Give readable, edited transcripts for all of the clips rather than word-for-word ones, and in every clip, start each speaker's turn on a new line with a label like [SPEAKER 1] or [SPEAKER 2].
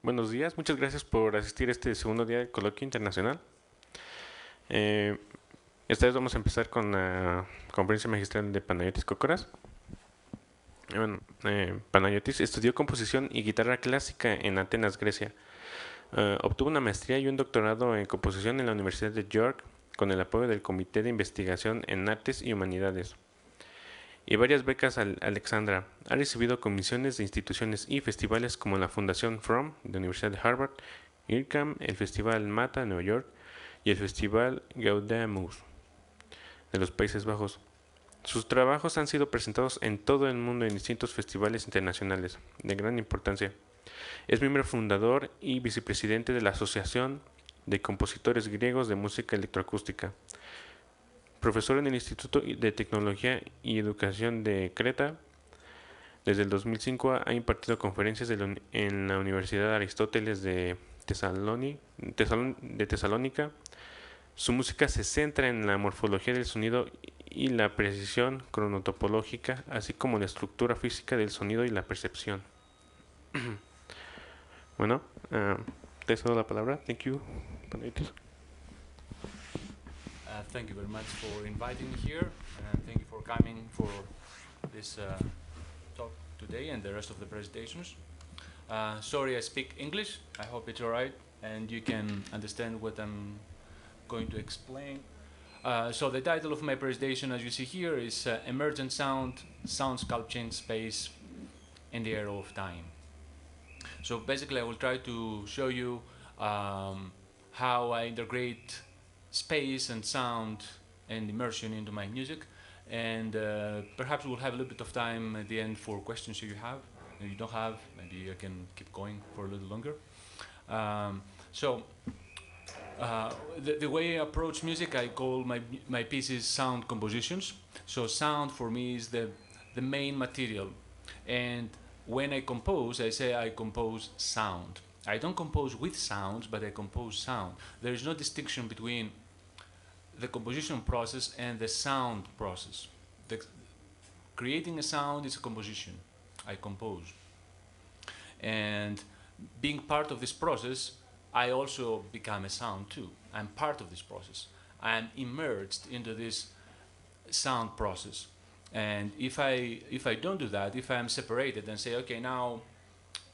[SPEAKER 1] Buenos días, muchas gracias por asistir a este segundo día del coloquio internacional. Eh, Esta vez vamos a empezar con la conferencia magistral de Panayiotis Kokoras. Panayiotis estudió composición y guitarra clásica en Atenas, Grecia. Obtuvo una maestría y un doctorado en composición en la Universidad de York con el apoyo del Comité de Investigación en Artes y Humanidades y varias becas al Alexandra. Ha recibido comisiones de instituciones y festivales como la Fundación From de la Universidad de Harvard, IRCAM, el Festival Mata de Nueva York y el Festival Gaudeamus de los Países Bajos. Sus trabajos han sido presentados en todo el mundo en distintos festivales internacionales de gran importancia. Es miembro fundador y vicepresidente de la Asociación de Compositores Griegos de Música Electroacústica. Profesor en el Instituto de Tecnología y Educación de Creta. Desde el 2005 ha impartido conferencias en la Universidad Aristóteles de Tesalónica. Su música se centra en la morfología del sonido y la precisión cronotopológica, así como la estructura física del sonido y la percepción. Bueno, te cedo la palabra. Thank you.
[SPEAKER 2] Thank you very much for inviting me here, and thank you for coming for this talk today and the rest of the presentations. Sorry, I speak English. I hope it's all right, and you can understand what I'm going to explain. So the title of my presentation, as you see here, is Emergent Sound Sculpting Space in the Era of Time. So basically, I will try to show you how I integrate space and sound and immersion into my music, and perhaps we'll have a little bit of time at the end for questions if you have. If you don't have, maybe I can keep going for a little longer. The way I approach music, I call my pieces sound compositions. So sound for me is the main material, and when I compose, I say I compose sound. I don't compose with sounds, but I compose sound. There is no distinction between the composition process and the sound process. Creating a sound is a composition. I compose. And being part of this process, I also become a sound too. I'm part of this process. I'm immersed into this sound process. And if I don't do that, if I'm separated and say, okay, now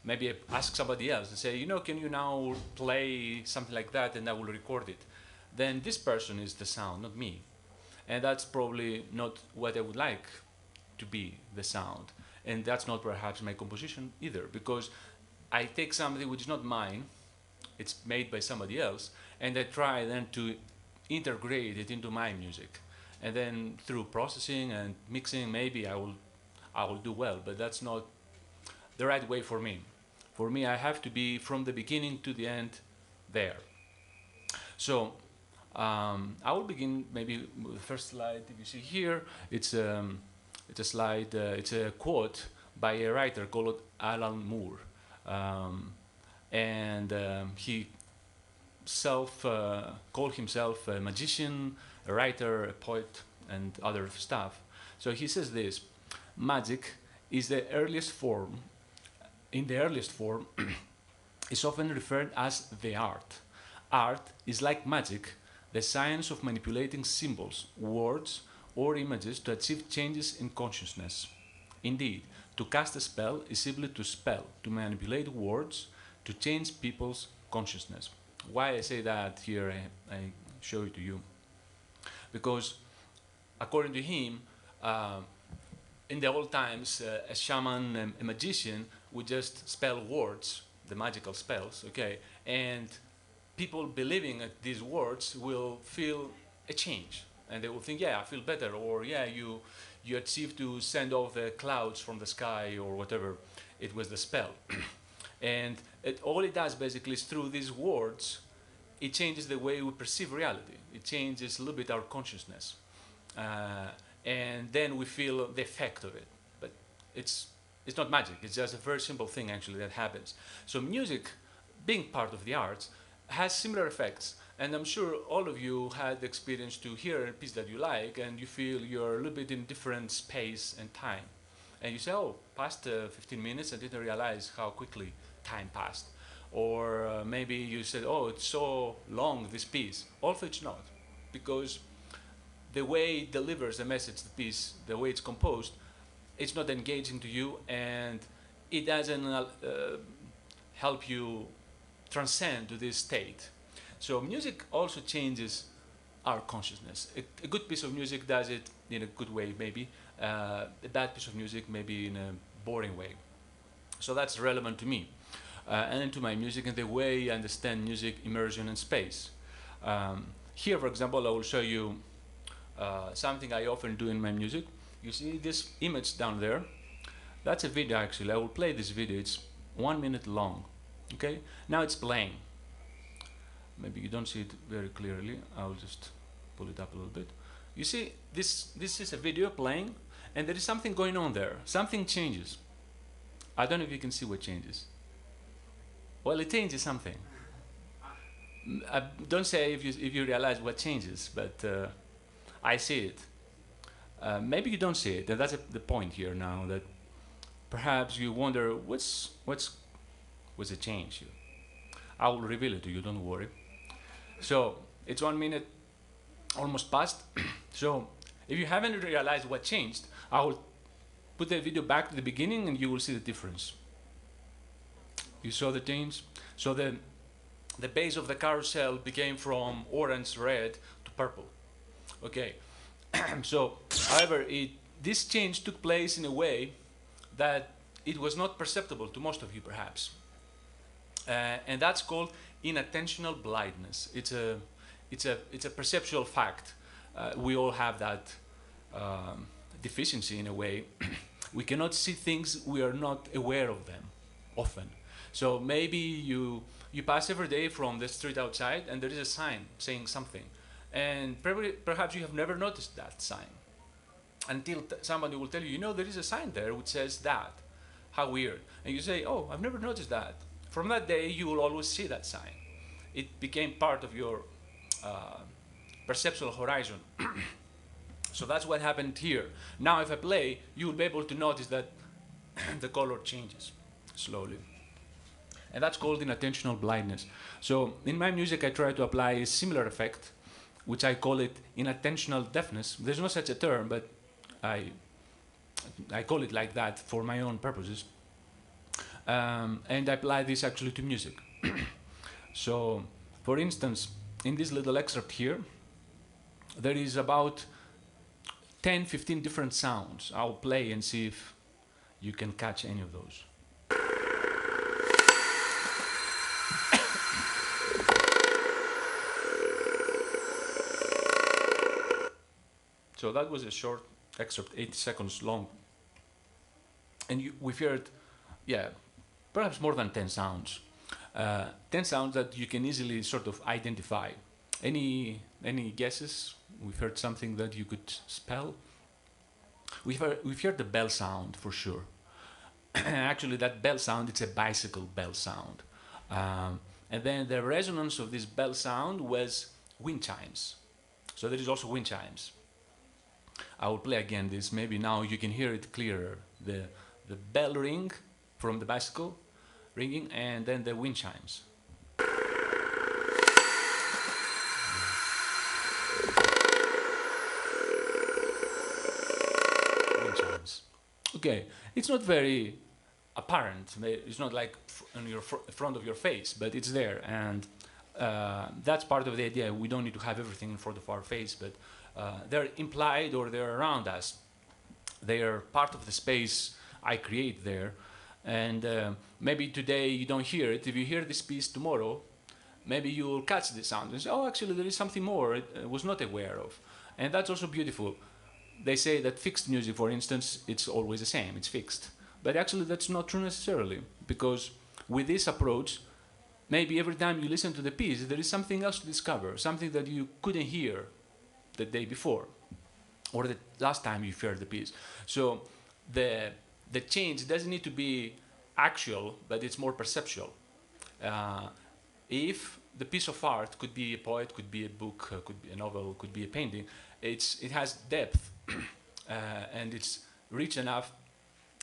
[SPEAKER 2] maybe I ask somebody else and say, can you now play something like that, and I will record it, then this person is the sound, not me. And that's probably not what I would like to be, the sound. And that's not perhaps my composition either, because I take something which is not mine, it's made by somebody else, and I try then to integrate it into my music. And then through processing and mixing, maybe I will do well, but that's not the right way for me. For me, I have to be from the beginning to the end there. So I will begin maybe with the first slide. If you see here, it's a slide. It's a quote by a writer called Alan Moore, and he called himself a magician, a writer, a poet, and other stuff. So he says this: magic is the earliest form. In the earliest form, is often referred as the art. Art is like magic, the science of manipulating symbols, words, or images to achieve changes in consciousness. Indeed, to cast a spell is simply to spell, to manipulate words, to change people's consciousness. Why I say that here, I show it to you. Because according to him, in the old times, a shaman, a magician, would just spell words, the magical spells, okay, and people believing at these words will feel a change, and they will think, yeah, I feel better, or yeah, you achieved to send off the clouds from the sky, or whatever. It was the spell. And all it does basically is through these words, it changes the way we perceive reality. It changes a little bit our consciousness. And then we feel the effect of it. But it's not magic. It's just a very simple thing, actually, that happens. So music, being part of the arts, has similar effects. And I'm sure all of you had the experience to hear a piece that you like, and you feel you're a little bit in different space and time. And you say, oh, past 15 minutes, I didn't realize how quickly time passed. Or maybe you said, oh, it's so long, this piece. Also, it's not, because the way it delivers the message, the piece, the way it's composed, it's not engaging to you, and it doesn't help you transcend to this state. So music also changes our consciousness. A good piece of music does it in a good way, maybe. A bad piece of music, maybe in a boring way. So that's relevant to me, and to my music and the way I understand music, immersion, and space. Here, for example, I will show you something I often do in my music. You see this image down there? That's a video, actually. I will play this video. It's 1 minute long. Okay? Now it's playing. Maybe you don't see it very clearly. I'll just pull it up a little bit. You see, this is a video playing, and there is something going on there. Something changes. I don't know if you can see what changes. Well, it changes something. Don't say if you realize what changes, but I see it. Maybe you don't see it, and that's the point here now, that perhaps you wonder what's the change here. I will reveal it to you, don't worry. So it's 1 minute almost past. So if you haven't realized what changed, I will put the video back to the beginning and you will see the difference. You saw the change? So the base of the carousel became from orange, red to purple. Okay. So, however, this change took place in a way that it was not perceptible to most of you, perhaps. And that's called inattentional blindness. It's a perceptual fact. We all have that deficiency in a way. We cannot see things, we are not aware of them often. So maybe you pass every day from the street outside and there is a sign saying something. And perhaps you have never noticed that sign until somebody will tell you, there is a sign there which says that. How weird. And you say, oh, I've never noticed that. From that day, you will always see that sign. It became part of your perceptual horizon. So that's what happened here. Now if I play, you will be able to notice that the color changes slowly. And that's called inattentional blindness. So in my music, I try to apply a similar effect, which I call it inattentional deafness. There's no such a term, but I call it like that for my own purposes. And I apply this actually to music. So, for instance, in this little excerpt here, there is about 10, 15 different sounds. I'll play and see if you can catch any of those. So that was a short excerpt, 8 seconds long. And we've heard, perhaps more than 10 sounds. 10 sounds that you can easily sort of identify. Any guesses? We've heard something that you could spell? We've heard the bell sound for sure. Actually, that bell sound, it's a bicycle bell sound. And then the resonance of this bell sound was wind chimes. So there is also wind chimes. I will play again this. Maybe now you can hear it clearer. The bell ring from the bicycle ringing, and then the wind chimes. Wind chimes. Okay, it's not very apparent. It's not like on your front of your face, but it's there, and that's part of the idea. We don't need to have everything in front of our face, but they're implied or they're around us. They are part of the space I create there. And maybe today you don't hear it. If you hear this piece tomorrow, maybe you will catch the sound and say, oh, actually there is something more I was not aware of. And that's also beautiful. They say that fixed music, for instance, it's always the same, it's fixed. But actually that's not true necessarily, because with this approach, maybe every time you listen to the piece, there is something else to discover, something that you couldn't hear the day before, or the last time you heard the piece. So the change doesn't need to be actual, but it's more perceptual. If the piece of art could be a poet, could be a book, could be a novel, could be a painting, it has depth, and it's rich enough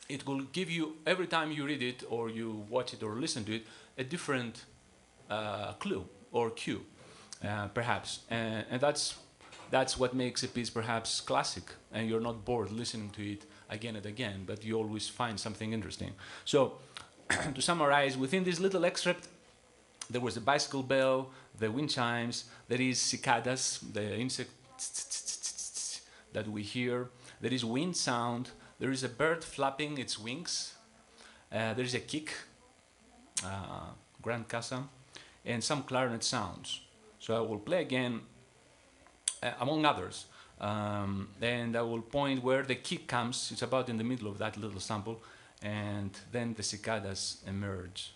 [SPEAKER 2] it will give you, every time you read it or you watch it or listen to it, a different clue or cue, perhaps. And that's what makes a piece perhaps classic, and you're not bored listening to it again and again, but you always find something interesting. So, to summarize, within this little excerpt, there was the bicycle bell, the wind chimes, there is cicadas, the insect that we hear, there is wind sound, there is a bird flapping its wings, there is a kick, grand casa, and some clarinet sounds. So I will play again, among others, and I will point where the kick comes. It's about in the middle of that little sample, and then the cicadas emerge.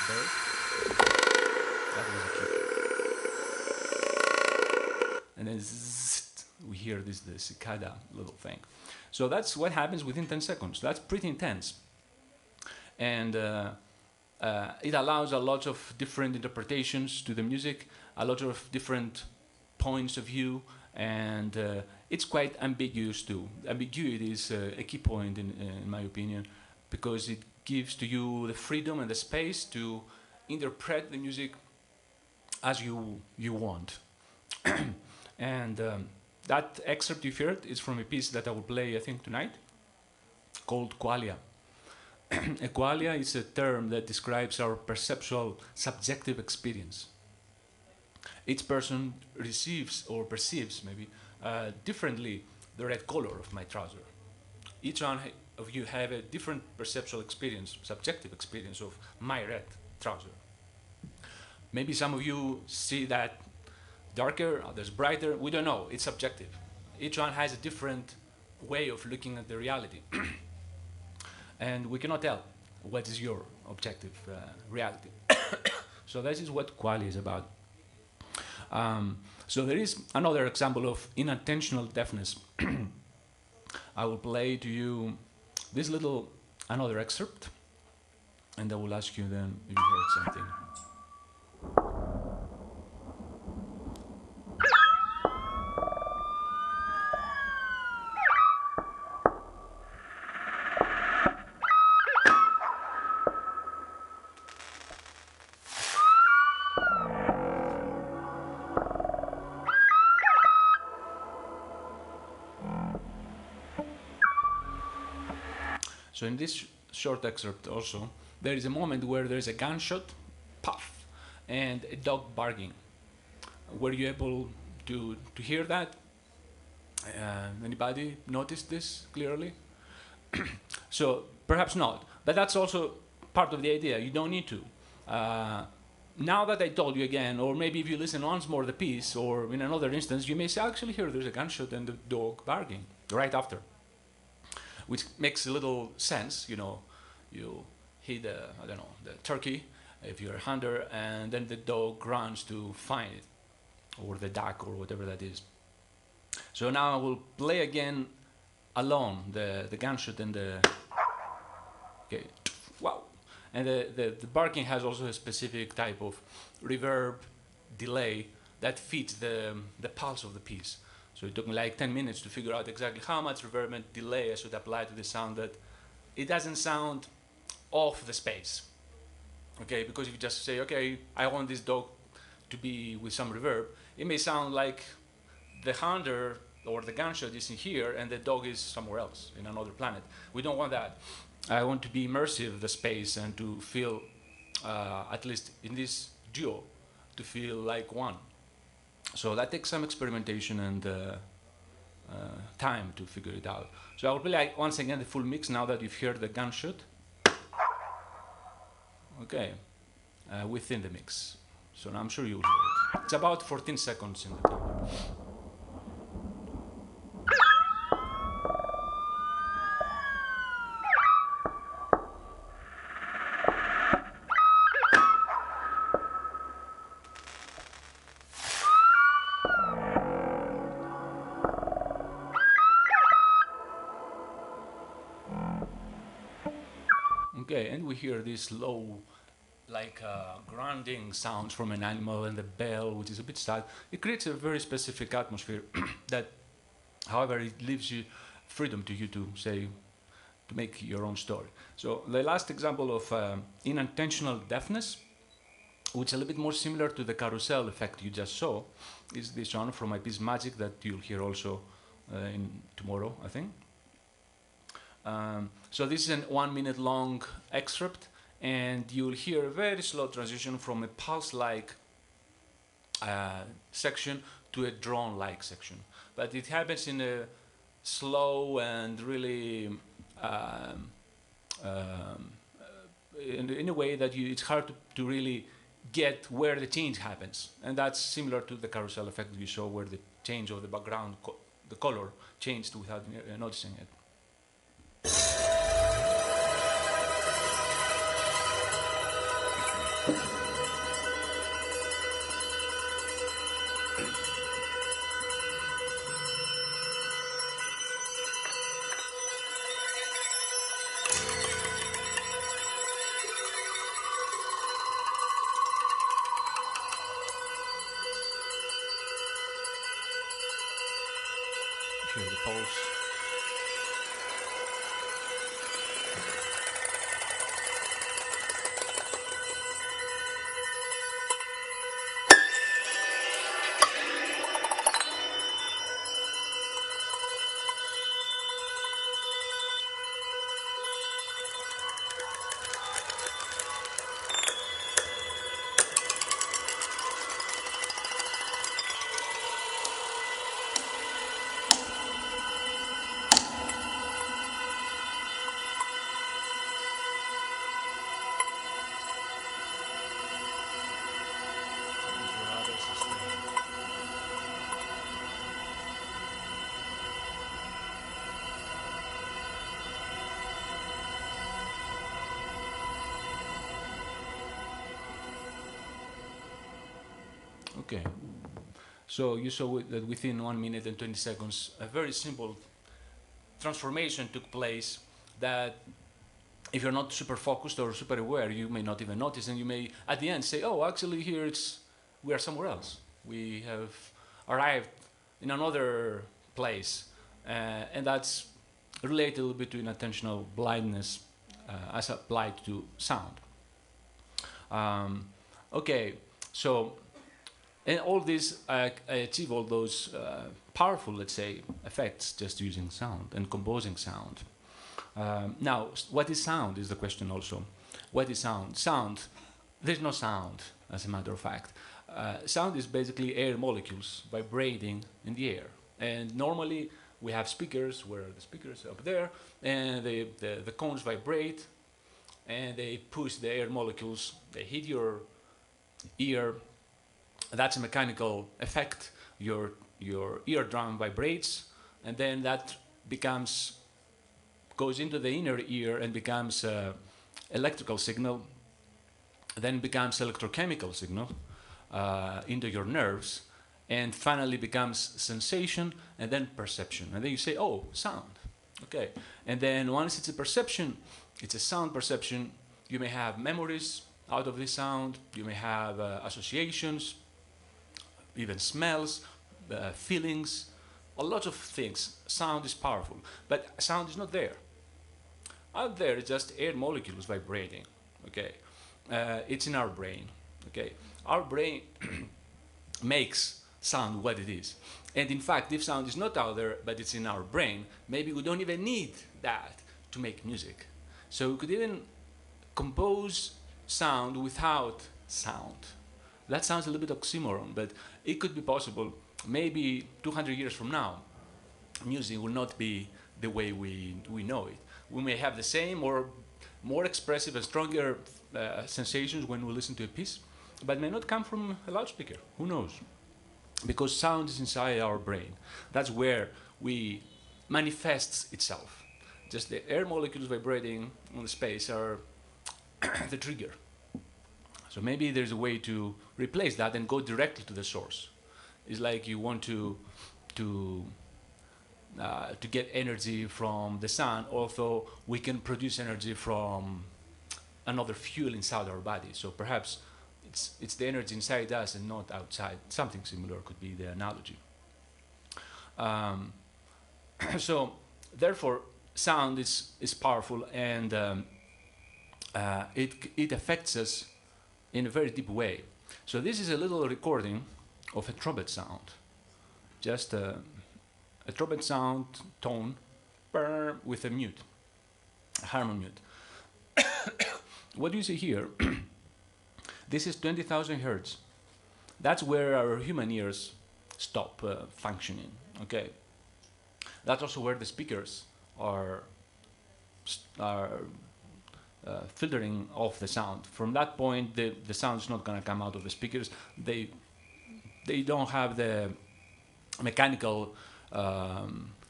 [SPEAKER 2] Bird. That was a kick. And then zzzt, we hear this the cicada little thing. So that's what happens within 10 seconds. That's pretty intense. And it allows a lot of different interpretations to the music, a lot of different points of view, and it's quite ambiguous too. Ambiguity is a key point in my opinion, because it gives to you the freedom and the space to interpret the music as you want. And that excerpt you heard is from a piece that I will play, I think, tonight, called qualia. A qualia is a term that describes our perceptual, subjective experience. Each person receives or perceives, maybe, differently the red color of my trouser. Each one of you have a different perceptual experience, subjective experience of my red trouser. Maybe some of you see that darker, others brighter. We don't know. It's subjective. Each one has a different way of looking at the reality. And we cannot tell what is your objective reality. So this is what qualia is about. So there is another example of inattentional deafness. I will play to you this little, another excerpt, and I will ask you then if you heard something. So in this short excerpt also, there is a moment where there is a gunshot, puff, and a dog barking. Were you able to hear that? Anybody noticed this clearly? So perhaps not, but that's also part of the idea. You don't need to. Now that I told you again, or maybe if you listen once more the piece, or in another instance, you may say, actually here there's a gunshot and the dog barking right after. Which makes a little sense, you know. You hit the turkey, if you're a hunter, and then the dog runs to find it, or the duck, or whatever that is. So now I will play again alone, the gunshot and the, okay, wow. And the barking has also a specific type of reverb, delay, that fits the pulse of the piece. So it took me like 10 minutes to figure out exactly how much reverb and delay I should apply to the sound, that it doesn't sound off the space. Okay, because if you just say, okay, I want this dog to be with some reverb, it may sound like the hunter or the gunshot is in here and the dog is somewhere else, in another planet. We don't want that. I want to be immersive, the space, and to feel, at least in this duo, to feel like one. So that takes some experimentation and time to figure it out. So I will play once again the full mix now that you've heard the gunshot. Okay, within the mix. So now I'm sure you'll hear it. It's about 14 seconds in the time. Okay, and we hear this low, like grunting sounds from an animal, and the bell, which is a bit sad. It creates a very specific atmosphere that However, it leaves you freedom to you to say, to make your own story. So the last example of unintentional deafness, which is a little bit more similar to the carousel effect you just saw, is this one from my piece Magic that you'll hear also in tomorrow, I think. So this is a 1 minute long excerpt, and you'll hear a very slow transition from a pulse-like section to a drone-like section. But it happens in a slow and really in a way that it's hard to really get where the change happens. And that's similar to the carousel effect you saw, where the change of the background, the color changed without noticing it. Hear the pulse. Okay. So you saw that within 1 minute and 20 seconds, a very simple transformation took place that if you're not super focused or super aware, you may not even notice, and you may at the end say, oh, actually here we are somewhere else. We have arrived in another place. And that's related a little bit to attentional blindness as applied to sound. Okay, so and all this, I achieve all those powerful, let's say, effects just using sound and composing sound. Now, what is sound is the question also. What is sound? Sound, there's no sound, as a matter of fact. Sound is basically air molecules vibrating in the air. And normally we have speakers, where the speakers are up there, and the cones vibrate, and they push the air molecules, they hit your ear. That's a mechanical effect. Your eardrum vibrates, and then that goes into the inner ear and becomes electrical signal, then becomes electrochemical signal into your nerves, and finally becomes sensation, and then perception. And then you say, oh, sound. Okay. And then once it's a perception, it's a sound perception, you may have memories out of this sound, you may have associations, even smells, feelings, a lot of things. Sound is powerful, but sound is not there. Out there, it's just air molecules vibrating. Okay, it's in our brain. Okay, our brain makes sound what it is, and in fact, if sound is not out there, but it's in our brain, maybe we don't even need that to make music. So we could even compose sound without sound. That sounds a little bit oxymoron, but it could be possible. Maybe 200 years from now, music will not be the way we know it. We may have the same or more expressive and stronger sensations when we listen to a piece, but may not come from a loudspeaker. Who knows? Because sound is inside our brain. That's where we manifests itself. Just the air molecules vibrating on the space are the trigger. So maybe there's a way to replace that and go directly to the source. It's like you want to get energy from the sun, although we can produce energy from another fuel inside our body. So perhaps it's the energy inside us and not outside. Something similar could be the analogy. So therefore, sound is powerful, and it affects us in a very deep way. So this is a little recording of a trumpet sound, just a trumpet sound tone with a mute, a harmon mute. What do you see here? This is 20,000 hertz. That's where our human ears stop functioning. Okay, that's also where the speakers are filtering off the sound. From that point, the sound is not going to come out of the speakers. They don't have the mechanical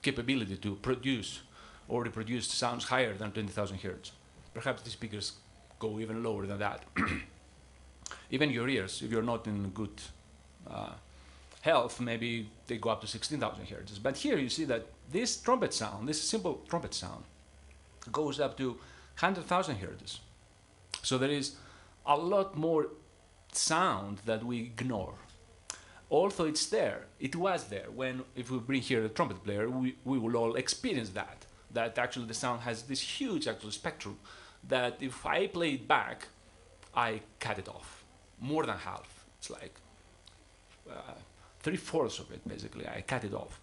[SPEAKER 2] capability to produce or reproduce sounds higher than 20,000 hertz. Perhaps the speakers go even lower than that. Even your ears, if you're not in good health, maybe they go up to 16,000 hertz. But here you see that this trumpet sound, this simple trumpet sound, goes up to 100,000 hertz. So there is a lot more sound that we ignore. Although it's there, it was there. When, if we bring here a trumpet player, we will all experience that actually the sound has this huge actual spectrum that if I play it back, I cut it off. More than half. It's like 3/4 of it, basically. I cut it off.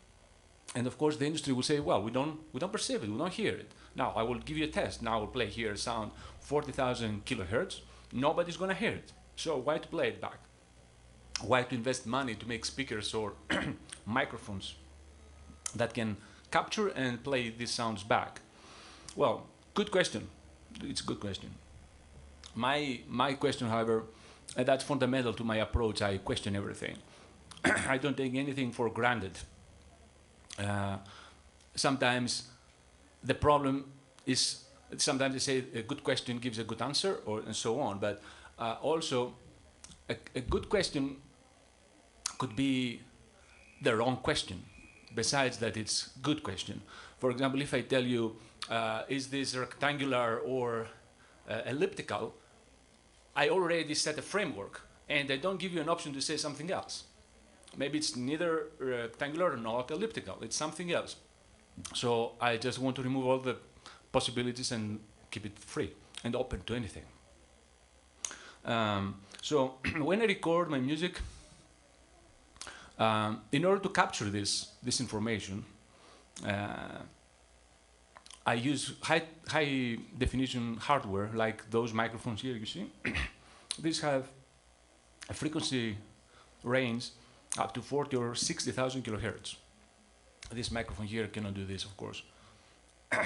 [SPEAKER 2] And of course the industry will say, well, we don't perceive it, we don't hear it. Now I will give you a test. Now I will play here a sound 40,000 kilohertz. Nobody's gonna hear it. So why to play it back? Why to invest money to make speakers or microphones that can capture and play these sounds back? Well, good question. It's a good question. My question, however, that's fundamental to my approach. I question everything. I don't take anything for granted. Sometimes the problem is, sometimes they say a good question gives a good answer, and so on. But also, a good question could be the wrong question, besides that it's good question. For example, if I tell you, is this rectangular or elliptical, I already set a framework, and I don't give you an option to say something else. Maybe it's neither rectangular nor elliptical, it's something else. So I just want to remove all the possibilities and keep it free and open to anything. So when I record my music, in order to capture this information, I use high definition hardware like those microphones here you see. These have a frequency range up to 40 or 60,000 kilohertz. This microphone here cannot do this, of course.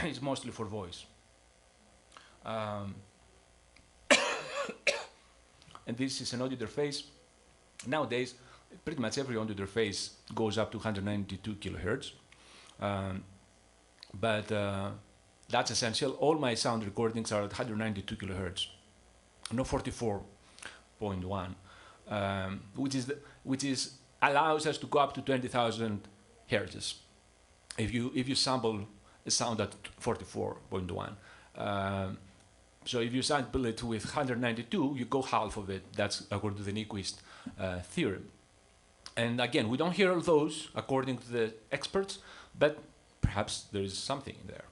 [SPEAKER 2] It's mostly for voice. And this is an audio interface. Nowadays, pretty much every audio interface goes up to 192 kilohertz. But that's essential. All my sound recordings are at 192 kilohertz, no 44.1, which allows us to go up to 20,000 hertz. If you sample a sound at 44.1, so if you sample it with 192, you go half of it. That's according to the Nyquist theorem. And again, we don't hear all those according to the experts, but perhaps there is something there.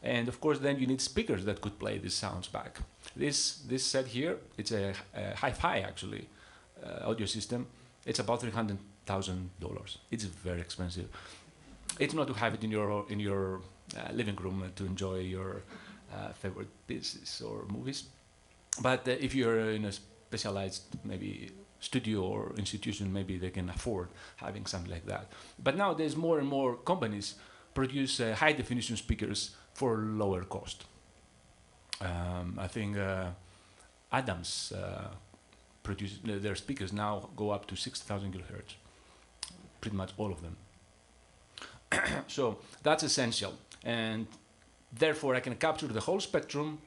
[SPEAKER 2] And of course, then you need speakers that could play these sounds back. This set here, it's a hi-fi actually audio system. It's about $300,000. It's very expensive. It's not to have it in your living room to enjoy your favorite pieces or movies. But if you're in a specialized maybe studio or institution, maybe they can afford having something like that. But nowadays, more and more companies produce high definition speakers for lower cost. I think Adams produce their speakers now go up to 6,000 kilohertz, pretty much all of them. So that's essential, and therefore I can capture the whole spectrum.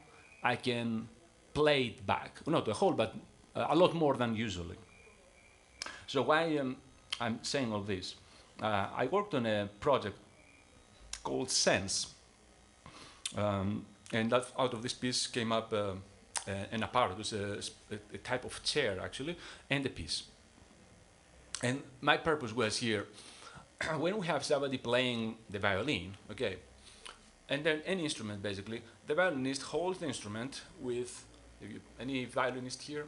[SPEAKER 2] I can play it back, not the whole, but a lot more than usually. So why I'm saying all this? I worked on a project called Sense, and that out of this piece came up an apparatus, a type of chair actually, and a piece. And my purpose was here when we have somebody playing the violin, okay, and then any instrument basically, the violinist holds the instrument with, any violinist here?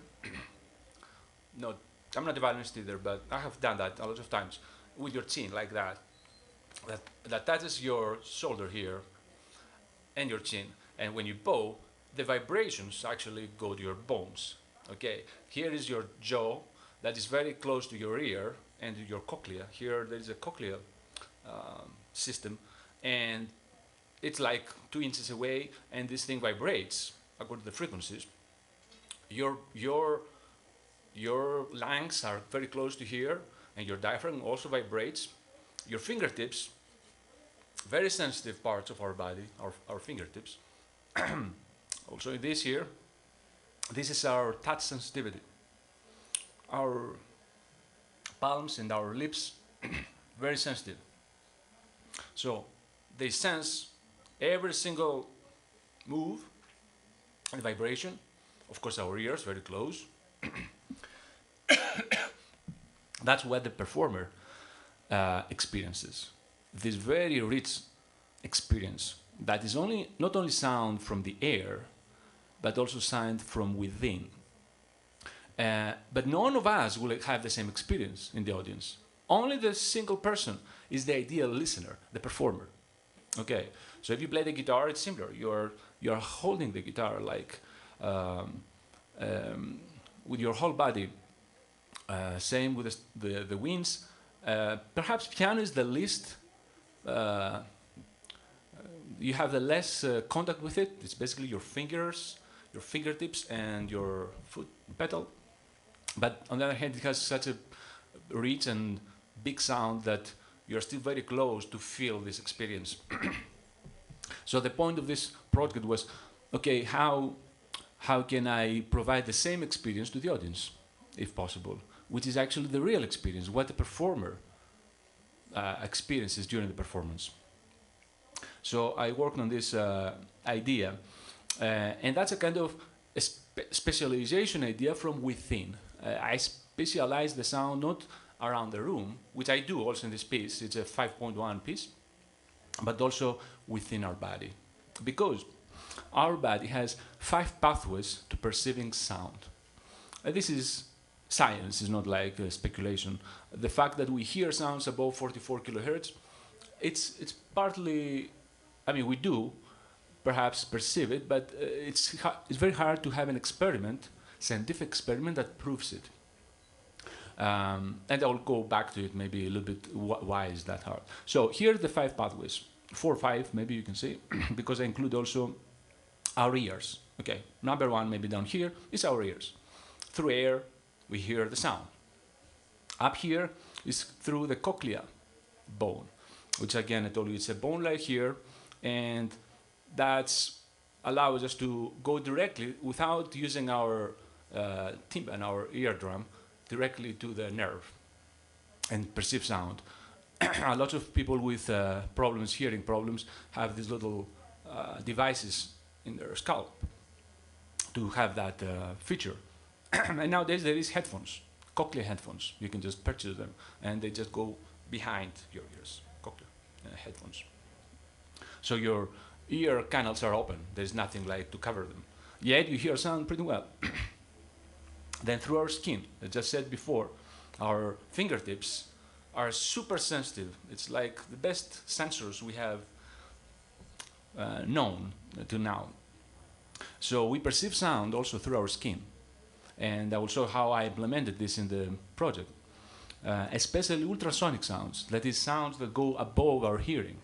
[SPEAKER 2] No, I'm not a violinist either, but I have done that a lot of times with your chin like that. That touches your shoulder here and your chin, and when you bow, the vibrations actually go to your bones. Okay, here is your jaw that is very close to your ear and your cochlea. Here there is a cochlear system, and it's like 2 inches away, and this thing vibrates according to the frequencies. Your lungs are very close to here, and your diaphragm also vibrates. Your fingertips, very sensitive parts of our body, our fingertips. Also this here, this is our touch sensitivity. Our palms and our lips, very sensitive. So they sense every single move and vibration. Of course, our ears very close. That's what the performer experiences. This very rich experience that is not only sound from the air, but also sound from within. But none of us will have the same experience in the audience. Only the single person is the ideal listener, the performer. Okay, so if you play the guitar, it's similar. You're holding the guitar like with your whole body. Same with the winds. Perhaps piano is the least. You have the less contact with it. It's basically your fingers, your fingertips, and your foot pedal. But on the other hand, it has such a rich and big sound that you're still very close to feel this experience. So the point of this project was, okay, how can I provide the same experience to the audience, if possible, which is actually the real experience, what the performer experiences during the performance. So I worked on this idea, and that's a kind of a specialization idea from within. I specialize the sound not around the room, which I do also in this piece. It's a 5.1 piece, but also within our body, because our body has 5 pathways to perceiving sound. This is science, it's not like speculation. The fact that we hear sounds above 44 kilohertz, it's partly, I mean, we do perhaps perceive it, but it's very hard to have an experiment, scientific experiment that proves it. And I'll go back to it maybe a little bit, why is that hard. So here are the 5 pathways, 4 or 5 maybe you can see, because I include also our ears. Okay, number 1 maybe down here is our ears. Through air we hear the sound. Up here is through the cochlea bone, which again I told you it's a bone like here, and that allows us to go directly without using our tympan, our eardrum, directly to the nerve and perceive sound. A lot of people with problems, hearing problems, have these little devices in their scalp to have that feature. And nowadays there is headphones, cochlear headphones. You can just purchase them, and they just go behind your ears, cochlear headphones. So your ear canals are open. There's nothing like to cover them. Yet you hear sound pretty well. Then through our skin, as I just said before, our fingertips are super sensitive. It's like the best sensors we have known to now. So we perceive sound also through our skin. And I will show how I implemented this in the project. Especially ultrasonic sounds, that is sounds that go above our hearing.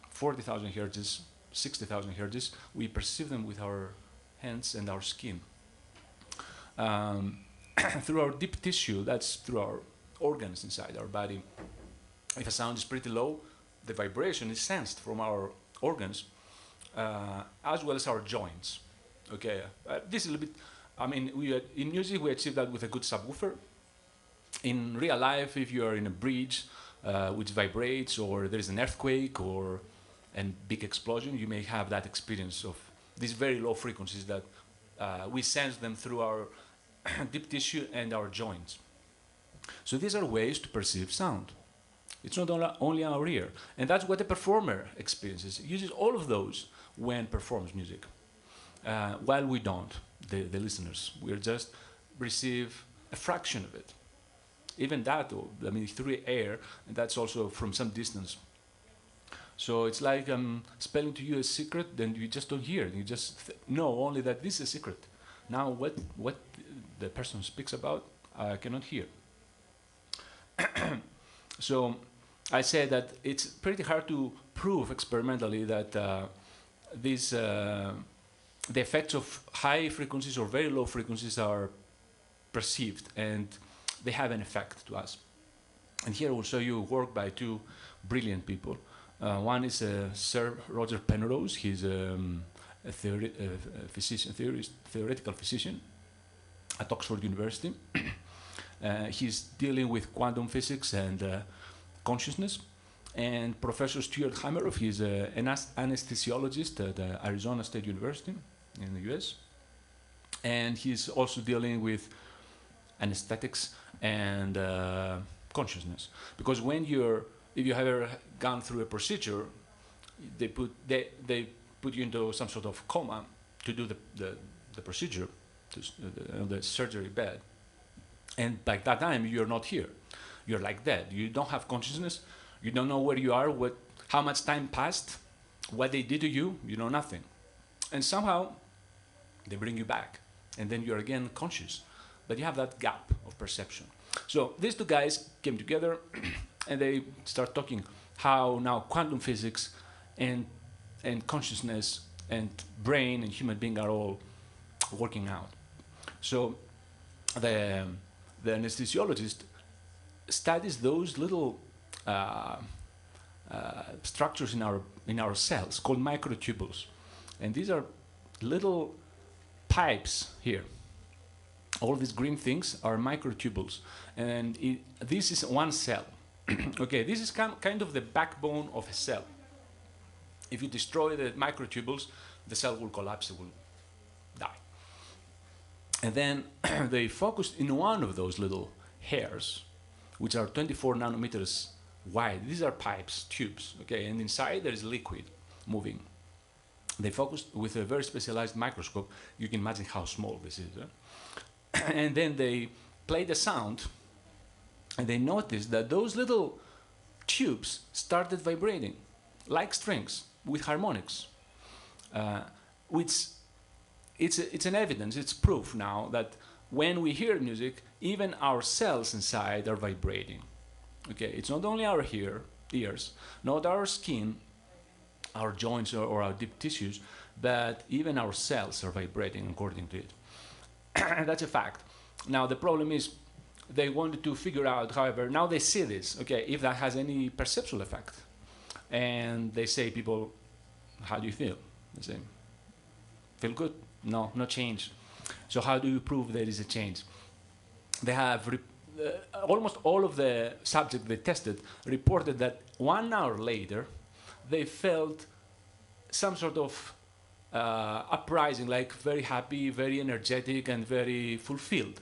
[SPEAKER 2] 40,000 hertz, 60,000 hertz, we perceive them with our hands and our skin. Through our deep tissue, that's through our organs inside our body. If a sound is pretty low, the vibration is sensed from our organs, as well as our joints. Okay, this is a little bit, I mean, in music we achieve that with a good subwoofer. In real life, if you are in a bridge which vibrates, or there is an earthquake or a big explosion, you may have that experience of these very low frequencies that we sense them through our deep tissue and our joints. So these are ways to perceive sound. It's not only our ear. And that's what the performer experiences. He uses all of those when performs music. While we don't, the listeners. We just receive a fraction of it. Even that, I mean, through air, and that's also from some distance. So it's like spelling to you a secret, then you just don't hear it. You just know only that this is a secret. Now, what the person speaks about, I cannot hear. So I say that it's pretty hard to prove experimentally that the effects of high frequencies or very low frequencies are perceived, and they have an effect to us. And here I will show you work by two brilliant people. One is Sir Roger Penrose. He's a theoretical physician at Oxford University. He's dealing with quantum physics and consciousness. And Professor Stuart Hameroff, he's an anesthesiologist at Arizona State University in the US. And he's also dealing with anesthetics and consciousness. Because if you have ever gone through a procedure, they put you into some sort of coma to do the procedure, the surgery bed. And by that time, you're not here. You're like dead. You don't have consciousness. You don't know where you are, how much time passed, what they did to you. You know nothing. And somehow, they bring you back. And then you're again conscious. But you have that gap of perception. So these two guys came together, and they start talking how now quantum physics and consciousness and brain and human being are all working out. So the anesthesiologist studies those little structures in our cells called microtubules, and these are little pipes here. All these green things are microtubules, and this is one cell. Okay, this is kind of the backbone of a cell. If you destroy the microtubules, the cell will collapse, it will die. And then they focused in one of those little hairs, which are 24 nanometers wide. These are pipes, tubes, okay, and inside there is liquid moving. They focused with a very specialized microscope. You can imagine how small this is. And then they played a sound, and they noticed that those little tubes started vibrating like strings with harmonics, which it's an evidence, it's proof now that when we hear music, even our cells inside are vibrating. Okay, it's not only our ears, not our skin, our joints or our deep tissues, but even our cells are vibrating according to it. And that's a fact. Now the problem is they wanted to figure out, however, now they see this, okay, if that has any perceptual effect. And they say, people, how do you feel? They say, feel good? No, no change. So how do you prove there is a change? They have almost all of the subjects they tested reported that 1 hour later they felt some sort of uprising, like very happy, very energetic, and very fulfilled.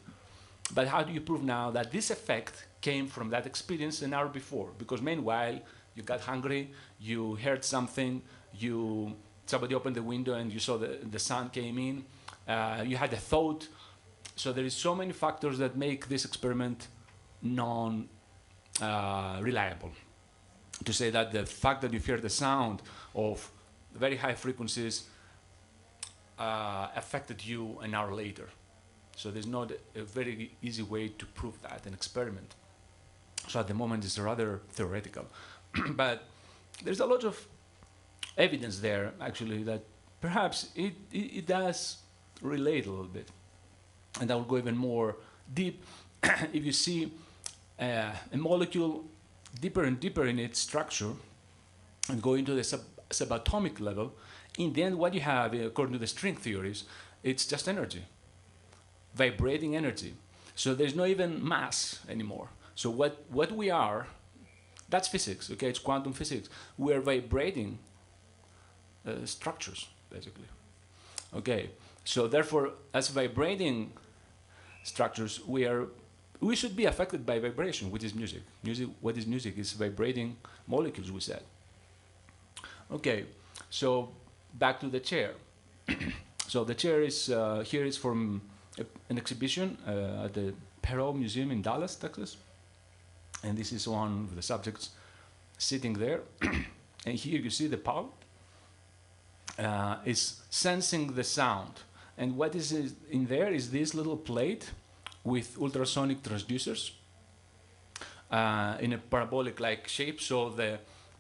[SPEAKER 2] But how do you prove now that this effect came from that experience an hour before? Because meanwhile, you got hungry, you heard something, somebody opened the window and you saw the sun came in, you had a thought. So there is so many factors that make this experiment non-reliable. To say that the fact that you hear the sound of very high frequencies affected you an hour later. So there's not a very easy way to prove that, an experiment. So at the moment it's rather theoretical. But there's a lot of evidence there, actually, that perhaps it does relate a little bit. And I will go even more deep. If you see a molecule deeper and deeper in its structure and go into the subatomic level, in the end what you have, according to the string theories, it's just energy, vibrating energy. So there's no even mass anymore. So what we are, that's physics, okay? It's quantum physics. We are vibrating structures, basically. Okay, so therefore, as vibrating structures, we are we should be affected by vibration, which is music. What is music? Is vibrating molecules, we said. Okay, so back to the chair. So the chair is here is from an exhibition at the Perot Museum in Dallas, Texas. And this is one of the subjects sitting there. And here you see the palm is sensing the sound. And what is in there is this little plate with ultrasonic transducers in a parabolic-like shape. So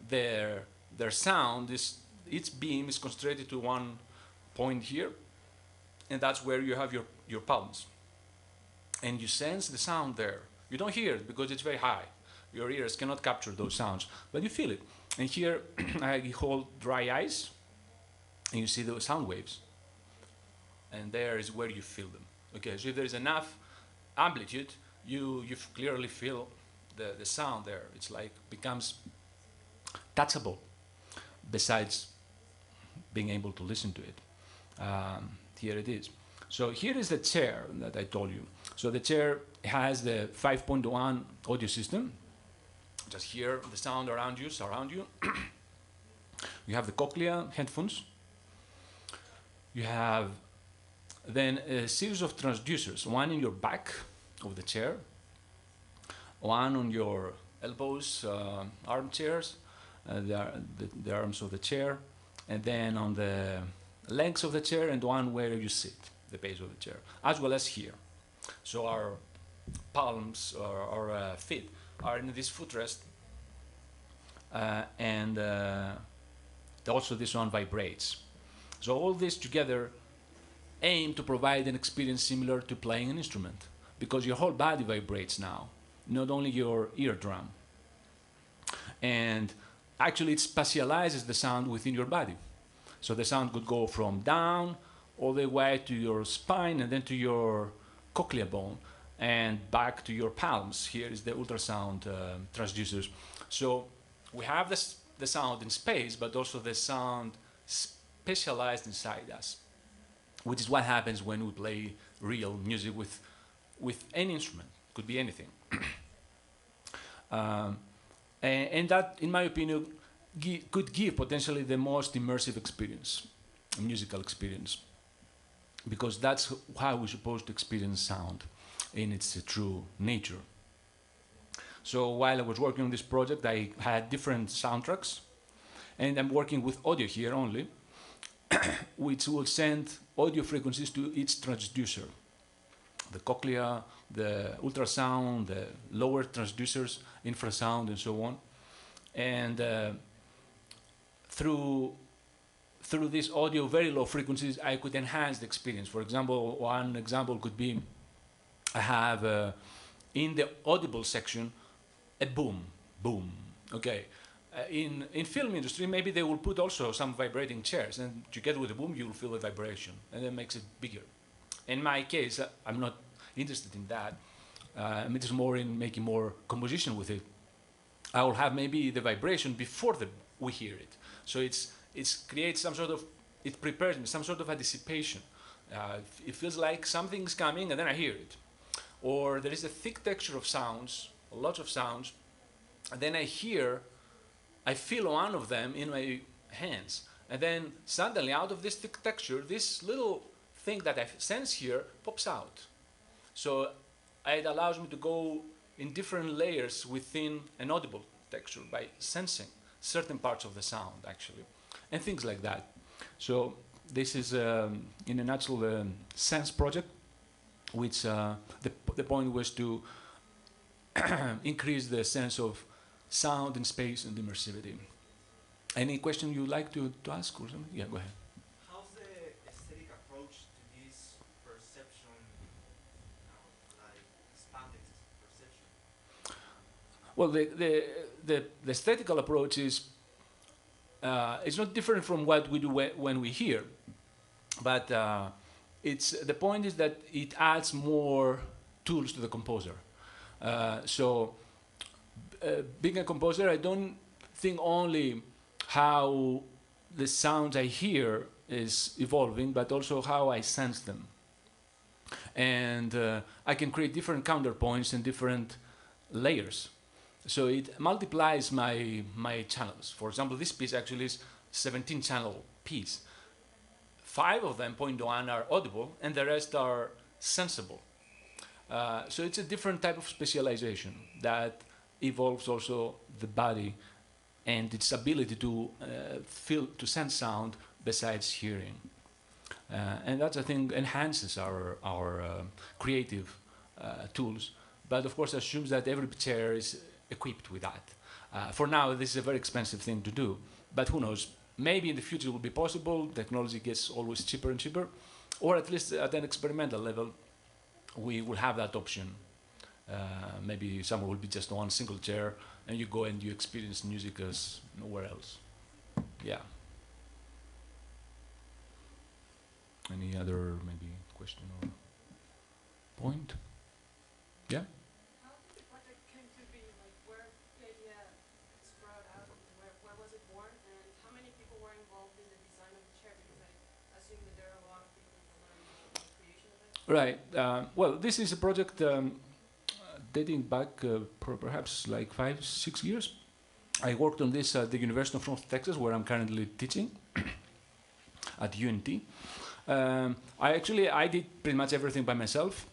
[SPEAKER 2] their sound is, its beam is concentrated to one point here, and that's where you have your palms. And you sense the sound there. You don't hear it because it's very high. Your ears cannot capture those sounds, but you feel it. And here I hold dry ice, and you see those sound waves. And there is where you feel them. Okay, so if there is enough amplitude, you clearly feel the sound there. It's like becomes touchable, besides being able to listen to it. Here it is. So here is the chair that I told you. So the chair has the 5.1 audio system. Just hear the sound around you, surround you. You have the cochlea headphones. You have then a series of transducers, one in your back of the chair, one on your elbows, armchairs, the arms of the chair, and then on the legs of the chair, and one where you sit, the base of the chair, as well as here. So our palms or our feet are in this footrest, and also this one vibrates. So all this together aim to provide an experience similar to playing an instrument, because your whole body vibrates now, not only your eardrum. And actually it spatializes the sound within your body. So the sound could go from down all the way to your spine and then to your cochlea bone and back to your palms. Here is the ultrasound transducers. So we have the sound in space, but also the sound specialized inside us, which is what happens when we play real music with any instrument. Could be anything. And that, in my opinion, could give potentially the most immersive experience, a musical experience, because that's how we're supposed to experience sound in its true nature. So while I was working on this project, I had different soundtracks, and I'm working with audio here only, which will send audio frequencies to each transducer. The cochlea, the ultrasound, the lower transducers, infrasound, and so on. And through these audio very low frequencies, I could enhance the experience. For example, one example could be I have in the audible section a boom, boom. Okay. In film industry, maybe they will put also some vibrating chairs, and together with the boom, you will feel a vibration, and that makes it bigger. In my case, I'm not interested in that. I'm interested more in making more composition with it. I will have maybe the vibration before we hear it. So it creates some sort of, it prepares me, some sort of anticipation. It feels like something's coming, and then I hear it. Or there is a thick texture of sounds, lots of sounds, and then I feel one of them in my hands. And then suddenly, out of this thick texture, this little thing that I sense here pops out. So it allows me to go in different layers within an audible texture by sensing certain parts of the sound, actually, and things like that. So this is, in a nutshell, Sense project, which the point was to increase the sense of sound in space and immersivity. Any question you'd like to ask or something? Yeah, go ahead.
[SPEAKER 3] How's the aesthetic approach to this perception, like expanded perception?
[SPEAKER 2] Well, the aesthetical approach is it's not different from what we do when we hear, but the point is that it adds more tools to the composer. Being a composer, I don't think only how the sounds I hear is evolving, but also how I sense them. And I can create different counterpoints and different layers. So it multiplies my channels. For example, this piece actually is 17 channel piece. 5 of them, 0.1, are audible, and the rest are sensible. So it's a different type of specialization that evolves also the body and its ability to feel, to sense sound besides hearing. And that, I think, enhances our creative tools, but of course assumes that every chair is equipped with that. For now, this is a very expensive thing to do, but who knows? Maybe in the future it will be possible. Technology gets always cheaper and cheaper, or at least at an experimental level, we will have that option. Maybe somewhere will be just one single chair, and you go and you experience music as nowhere else. Yeah. Any other maybe question or point? Yeah.
[SPEAKER 4] How did the project came to be? Like, where the idea sprout out? Where was it born? And how many people were involved in the design of the chair? Because I assume that there are a lot of people involved in the creation of it.
[SPEAKER 2] Right. Well, this is a project dating back perhaps like 5-6 years. I worked on this at the University of North Texas, where I'm currently teaching at UNT. I did pretty much everything by myself,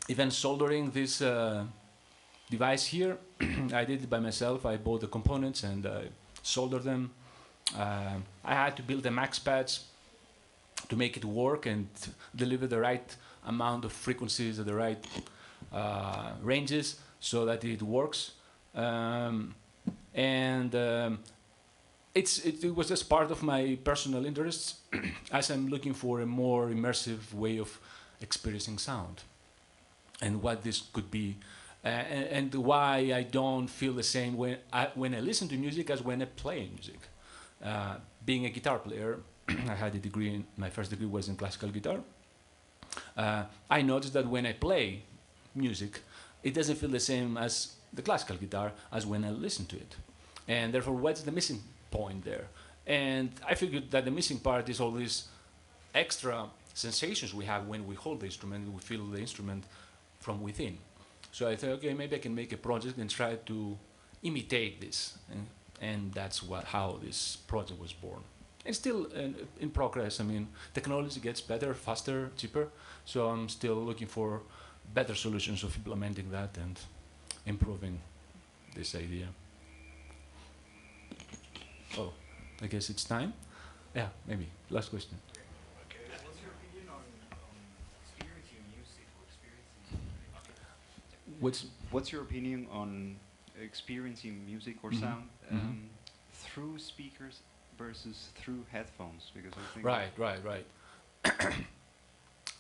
[SPEAKER 2] even soldering this device here. I did it by myself. I bought the components and soldered them. I had to build the max pads to make it work and deliver the right amount of frequencies at the right ranges so that it works. It was just part of my personal interests as I'm looking for a more immersive way of experiencing sound and what this could be, and why I don't feel the same when I listen to music as when I play music. Being a guitar player, I had a degree, my first degree was in classical guitar. I noticed that when I play music, it doesn't feel the same as the classical guitar as when I listen to it. And therefore, what's the missing point there? And I figured that the missing part is all these extra sensations we have when we hold the instrument, we feel the instrument from within. So I thought, okay, maybe I can make a project and try to imitate this. And that's how this project was born. It's still in progress. I mean, technology gets better, faster, cheaper. So I'm still looking for better solutions of implementing that and improving this idea. Oh, I guess it's time. Yeah, maybe. Last question.
[SPEAKER 3] Okay. What's your opinion on experiencing music or experiencing?
[SPEAKER 5] What's your opinion on experiencing music or sound through speakers versus through headphones? Because I think
[SPEAKER 2] Right.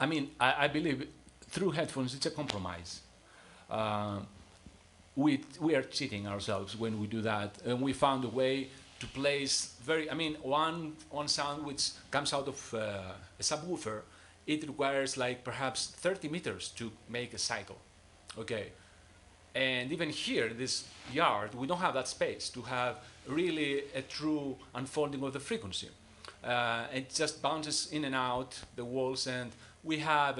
[SPEAKER 2] I mean, I believe through headphones it's a compromise. We are cheating ourselves when we do that, and we found a way to place one sound which comes out of a subwoofer. It requires like perhaps 30 meters to make a cycle. Okay. And even here, in this yard, we don't have that space to have really a true unfolding of the frequency. It just bounces in and out the walls, and we have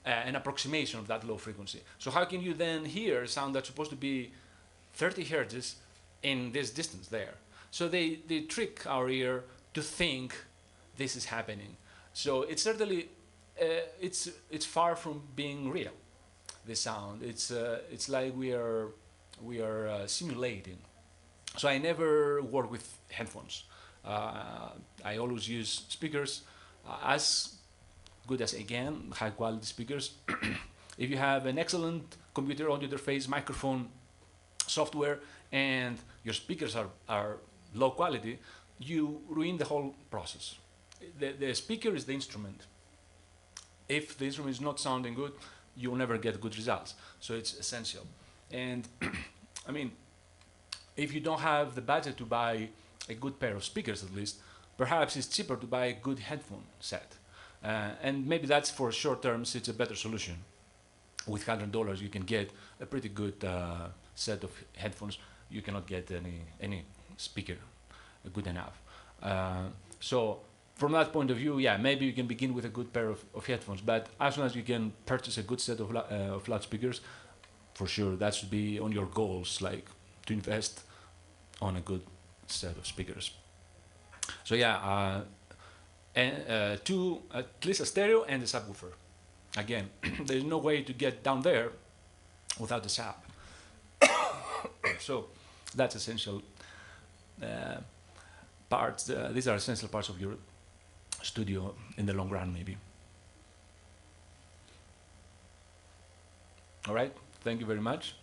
[SPEAKER 2] an approximation of that low frequency. So how can you then hear a sound that's supposed to be 30 hertz in this distance there? So they trick our ear to think this is happening. So it's certainly, it's far from being real, the sound. It's like we are simulating. So I never work with headphones. I always use speakers as good as I can, high quality speakers. If you have an excellent computer audio interface, microphone, software, and your speakers are low quality, you ruin the whole process. The speaker is the instrument. If the instrument is not sounding good, you'll never get good results. So it's essential. And I mean, if you don't have the budget to buy a good pair of speakers at least, perhaps it's cheaper to buy a good headphone set. And maybe that's for short terms, it's a better solution. With $100 you can get a pretty good set of headphones. You cannot get any speaker good enough. So from that point of view, yeah, maybe you can begin with a good pair of headphones. But as soon as you can purchase a good set of loudspeakers, for sure that should be on your goals, like to invest on a good set of speakers. So yeah, at least a stereo and a subwoofer. Again, there's no way to get down there without the sub. So that's essential parts. These are essential parts of your studio in the long run, maybe. All right, thank you very much.